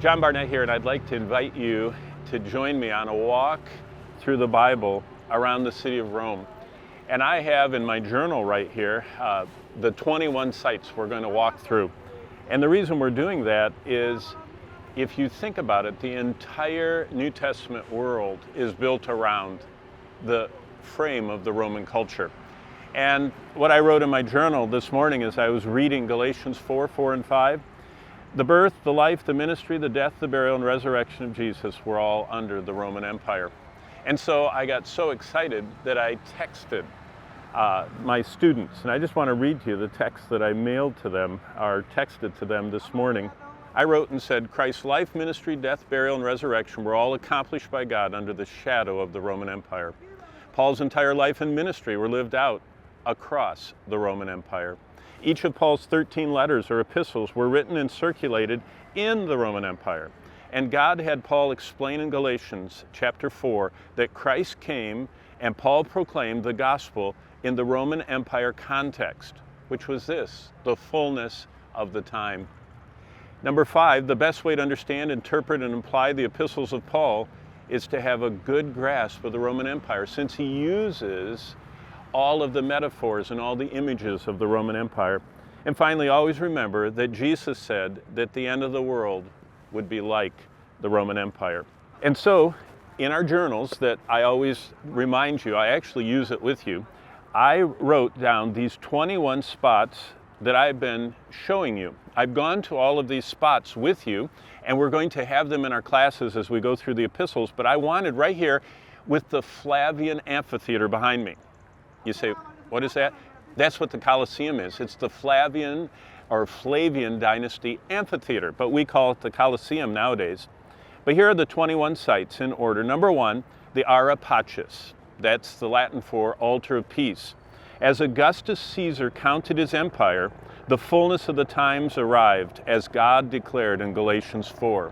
John Barnett here, and I'd like to invite you to join me on a walk through the Bible around the city of Rome. And I have in my journal right here the 21 sites we're going to walk through. And the reason we're doing that is, if you think about it, the entire New Testament world is built around the frame of the Roman culture. And what I wrote in my journal this morning as I was reading Galatians 4 and 5, the birth, the life, the ministry, the death, the burial, and resurrection of Jesus were all under the Roman Empire. And so I got so excited that I texted my students, and I just want to read to you the text that I mailed to them, or texted to them this morning. I wrote and said, Christ's life, ministry, death, burial, and resurrection were all accomplished by God under the shadow of the Roman Empire. Paul's entire life and ministry were lived out across the Roman Empire. Each of Paul's 13 letters or epistles were written and circulated in the Roman Empire. And God had Paul explain in Galatians chapter 4 that Christ came and Paul proclaimed the gospel in the Roman Empire context, which was this, the fullness of the time. Number 5, the best way to understand, interpret, and apply the epistles of Paul is to have a good grasp of the Roman Empire, since he uses all of the metaphors and all the images of the Roman Empire. And finally, always remember that Jesus said that the end of the world would be like the Roman Empire. And so, in our journals that I always remind you, I actually use it with you, I wrote down these 21 spots that I've been showing you. I've gone to all of these spots with you, and we're going to have them in our classes as we go through the epistles, but I wanted right here with the Flavian amphitheater behind me. You say, what is that? That's what the Colosseum is. It's the Flavian or Flavian dynasty amphitheater, but we call it the Colosseum nowadays. But here are the 21 sites in order. Number 1, the Ara Pacis. That's the Latin for altar of peace. As Augustus Caesar counted his empire, the fullness of the times arrived, as God declared in Galatians 4.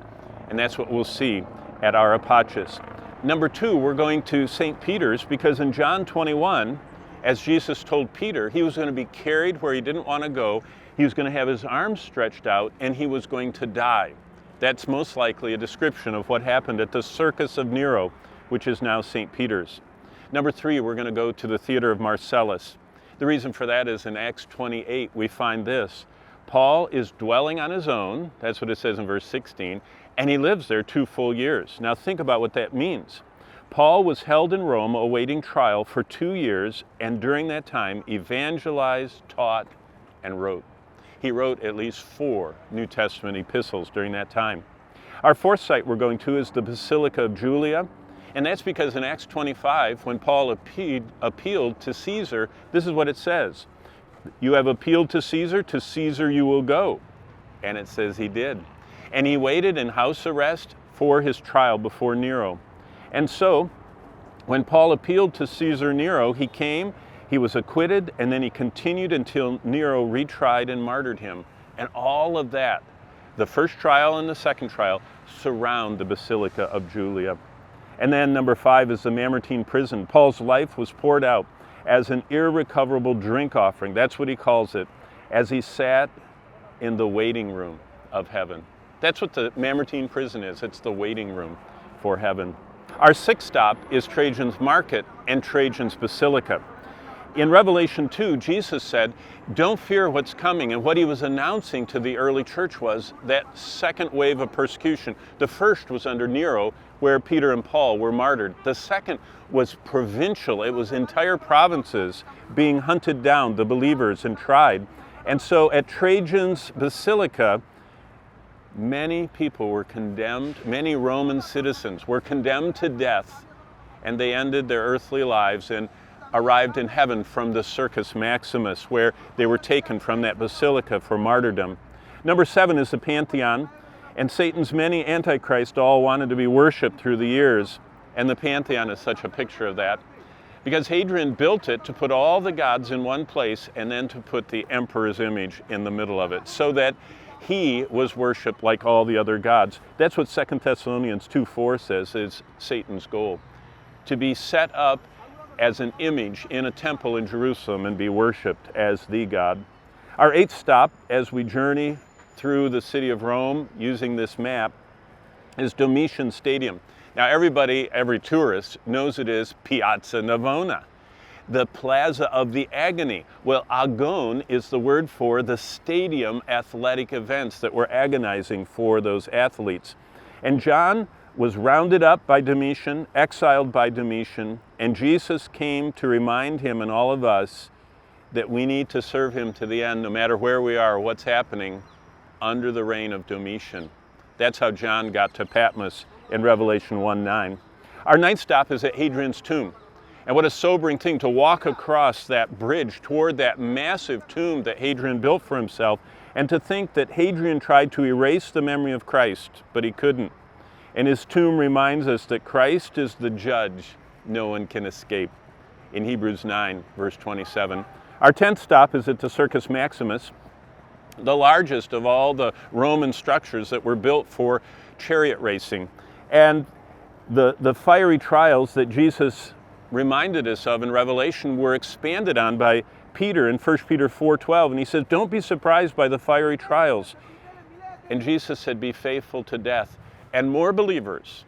And that's what we'll see at Ara Pacis. Number 2, we're going to St. Peter's, because in John 21, as Jesus told Peter, he was going to be carried where he didn't want to go. He was going to have his arms stretched out, and he was going to die. That's most likely a description of what happened at the Circus of Nero, which is now St. Peter's. Number 3, we're going to go to the theater of Marcellus. The reason for that is in Acts 28, we find this. Paul is dwelling on his own, that's what it says in verse 16, and he lives there 2 full years. Now think about what that means. Paul was held in Rome awaiting trial for 2 years, and during that time evangelized, taught, and wrote. He wrote at least 4 New Testament epistles during that time. Our 4th site we're going to is the Basilica of Julia, and that's because in Acts 25, when Paul appealed to Caesar, this is what it says. You have appealed to Caesar you will go. And it says he did. And he waited in house arrest for his trial before Nero. And so, when Paul appealed to Caesar Nero, he came, he was acquitted, and then he continued until Nero retried and martyred him. And all of that, the first trial and the second trial, surround the Basilica of Julia. And then number 5 is the Mamertine prison. Paul's life was poured out as an irrecoverable drink offering. That's what he calls it, as he sat in the waiting room of heaven. That's what the Mamertine prison is. It's the waiting room for heaven. Our 6th stop is Trajan's Market and Trajan's Basilica. In Revelation 2, Jesus said, don't fear what's coming. And what he was announcing to the early church was that second wave of persecution. The first was under Nero, where Peter and Paul were martyred. The second was provincial. It was entire provinces being hunted down, the believers, and tried. And so at Trajan's Basilica, many people were condemned, many Roman citizens were condemned to death, and they ended their earthly lives and arrived in heaven from the Circus Maximus, where they were taken from that basilica for martyrdom. Number 7 is the Pantheon, and Satan's many antichrists all wanted to be worshipped through the years, and the Pantheon is such a picture of that, because Hadrian built it to put all the gods in one place and then to put the emperor's image in the middle of it, so that he was worshipped like all the other gods. That's what 2 Thessalonians 2:4 says is Satan's goal, to be set up as an image in a temple in Jerusalem and be worshipped as the God. Our 8th stop, as we journey through the city of Rome using this map, is Domitian Stadium. Now everybody, every tourist knows it is Piazza Navona, the Plaza of the Agony. Well, agon is the word for the stadium athletic events that were agonizing for those athletes. And John was rounded up by Domitian, exiled by Domitian, and Jesus came to remind him and all of us that we need to serve him to the end, no matter where we are or what's happening under the reign of Domitian. That's how John got to Patmos in Revelation 1:9. Our ninth stop is at Hadrian's tomb. And what a sobering thing to walk across that bridge toward that massive tomb that Hadrian built for himself, and to think that Hadrian tried to erase the memory of Christ, but he couldn't. And his tomb reminds us that Christ is the judge no one can escape, in Hebrews 9, verse 27. Our 10th stop is at the Circus Maximus, the largest of all the Roman structures that were built for chariot racing. And the fiery trials that Jesus reminded us of in Revelation were expanded on by Peter in 1 Peter 4:12. And he says, don't be surprised by the fiery trials. And Jesus said, be faithful to death. And more believers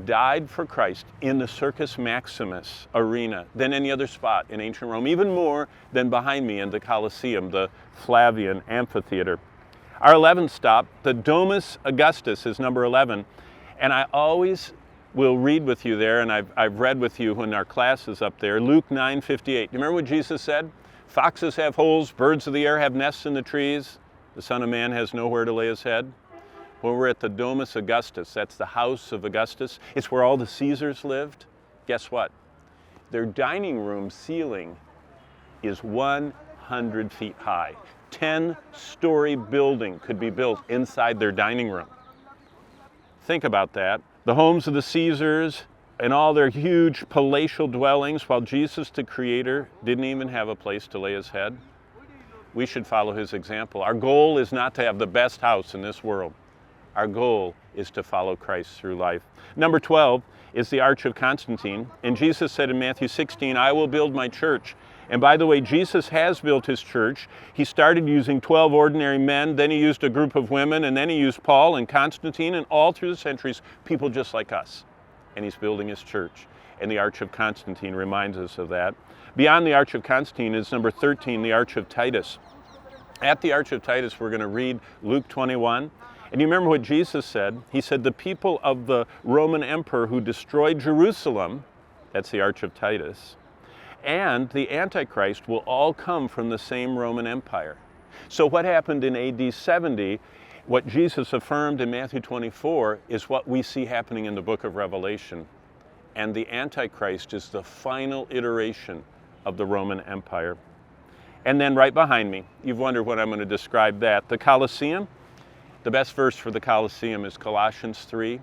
died for Christ in the Circus Maximus arena than any other spot in ancient Rome, even more than behind me in the Colosseum, the Flavian amphitheater. Our 11th stop, the Domus Augustus, is number 11. And I always will read with you there, and I've read with you when our class is up there, Luke 9:58. Do you remember what Jesus said? Foxes have holes, birds of the air have nests in the trees. The Son of Man has nowhere to lay his head. Well, we're at the Domus Augustus. That's the house of Augustus. It's where all the Caesars lived. Guess what? Their dining room ceiling is 100 feet high. 10-story building could be built inside their dining room. Think about that. The homes of the Caesars and all their huge palatial dwellings, while Jesus, the Creator, didn't even have a place to lay his head. We should follow his example. Our goal is not to have the best house in this world. Our goal is to follow Christ through life. Number 12 is the Arch of Constantine. And Jesus said in Matthew 16, I will build my church. And by the way, Jesus has built his church. He started using 12 ordinary men, then he used a group of women, and then he used Paul and Constantine, and all through the centuries, people just like us. And he's building his church. And the Arch of Constantine reminds us of that. Beyond the Arch of Constantine is number 13, the Arch of Titus. At the Arch of Titus, we're going to read Luke 21. And you remember what Jesus said? He said, the people of the Roman emperor who destroyed Jerusalem, that's the Arch of Titus, and the Antichrist will all come from the same Roman Empire. So what happened in AD 70, what Jesus affirmed in Matthew 24, is what we see happening in the book of Revelation. And the Antichrist is the final iteration of the Roman Empire. And then right behind me, you've wondered what I'm going to describe that. The Colosseum. The best verse for the Colosseum is Colossians 3.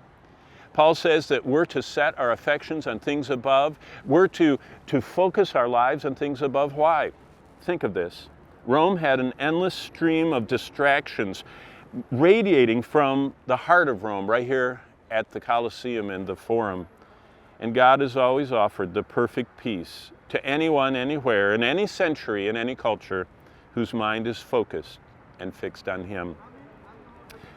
Paul says that we're to set our affections on things above. We're to focus our lives on things above. Why? Think of this. Rome had an endless stream of distractions radiating from the heart of Rome, right here at the Colosseum and the Forum. And God has always offered the perfect peace to anyone, anywhere, in any century, in any culture, whose mind is focused and fixed on him.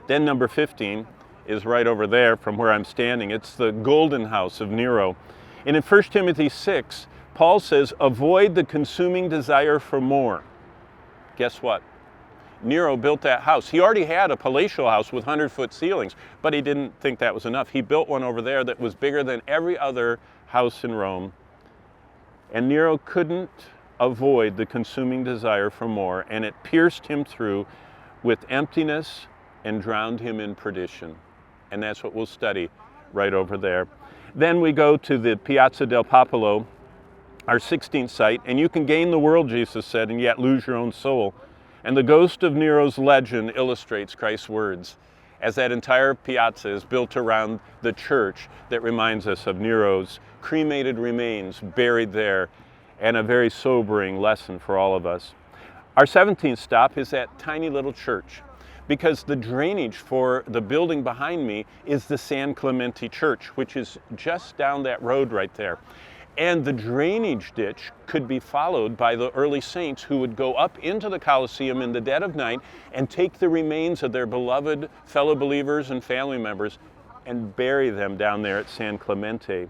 Then number 15 is right over there from where I'm standing. It's the golden house of Nero. And in 1 Timothy 6, Paul says, avoid the consuming desire for more. Guess what? Nero built that house. He already had a palatial house with 100-foot ceilings, but he didn't think that was enough. He built one over there that was bigger than every other house in Rome. And Nero couldn't avoid the consuming desire for more, and it pierced him through with emptiness and drowned him in perdition. And that's what we'll study right over there. Then we go to the Piazza del Popolo, our 16th site, and you can gain the world, Jesus said, and yet lose your own soul. And the ghost of Nero's legend illustrates Christ's words, as that entire piazza is built around the church that reminds us of Nero's cremated remains buried there, and a very sobering lesson for all of us. Our 17th stop is that tiny little church, because the drainage for the building behind me is the San Clemente Church, which is just down that road right there. And the drainage ditch could be followed by the early saints who would go up into the Colosseum in the dead of night and take the remains of their beloved fellow believers and family members and bury them down there at San Clemente.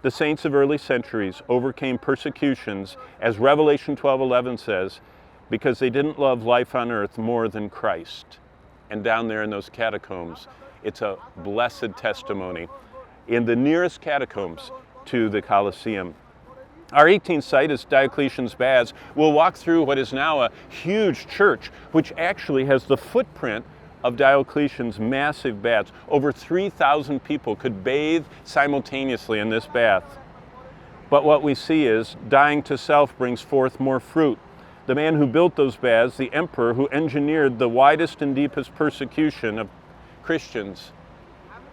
The saints of early centuries overcame persecutions, as Revelation 12:11 says, because they didn't love life on earth more than Christ. And down there in those catacombs, it's a blessed testimony in the nearest catacombs to the Colosseum. Our 18th site is Diocletian's Baths. We'll walk through what is now a huge church, which actually has the footprint of Diocletian's massive baths. Over 3,000 people could bathe simultaneously in this bath. But what we see is dying to self brings forth more fruit. The man who built those baths, the emperor who engineered the widest and deepest persecution of Christians,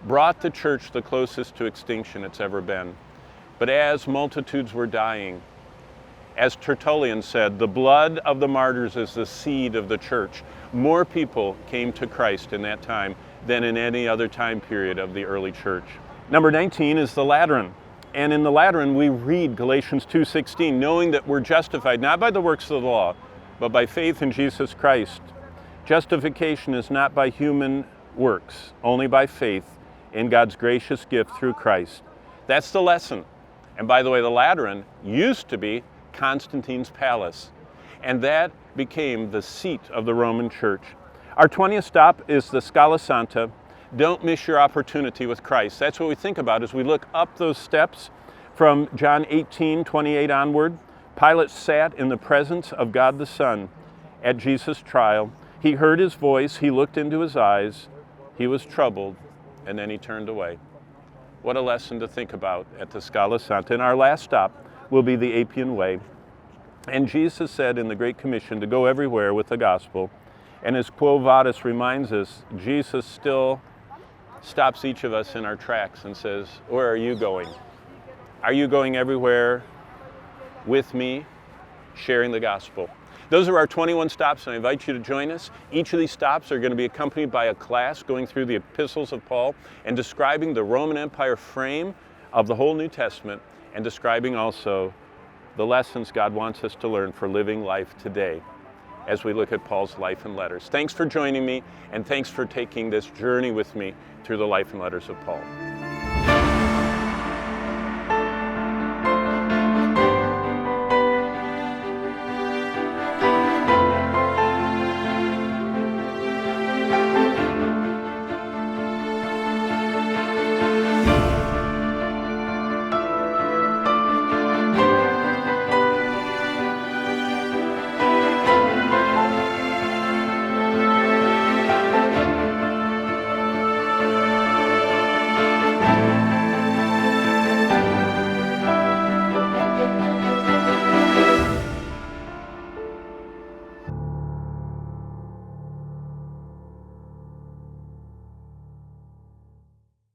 brought the church the closest to extinction it's ever been. But as multitudes were dying, as Tertullian said, the blood of the martyrs is the seed of the church. More people came to Christ in that time than in any other time period of the early church. Number 19 is the Lateran. And in the Lateran we read Galatians 2:16, knowing that we're justified not by the works of the law, but by faith in Jesus Christ. Justification is not by human works, only by faith in God's gracious gift through Christ. That's the lesson. And by the way, the Lateran used to be Constantine's palace, and that became the seat of the Roman Church. Our 20th stop is the Scala Santa. Don't miss your opportunity with Christ. That's what we think about as we look up those steps from John 18:28 onward. Pilate sat in the presence of God the Son at Jesus' trial. He heard his voice, he looked into his eyes, he was troubled, and then he turned away. What a lesson to think about at the Scala Santa. And our last stop will be the Appian Way. And Jesus said in the Great Commission to go everywhere with the gospel. And as Quo Vadis reminds us, Jesus still stops each of us in our tracks and says, where are you going? Are you going everywhere with me, sharing the gospel? Those are our 21 stops, and I invite you to join us. Each of these stops are going to be accompanied by a class going through the epistles of Paul and describing the Roman Empire frame of the whole New Testament, and describing also the lessons God wants us to learn for living life today as we look at Paul's life and letters. Thanks for joining me, and thanks for taking this journey with me through the life and letters of Paul.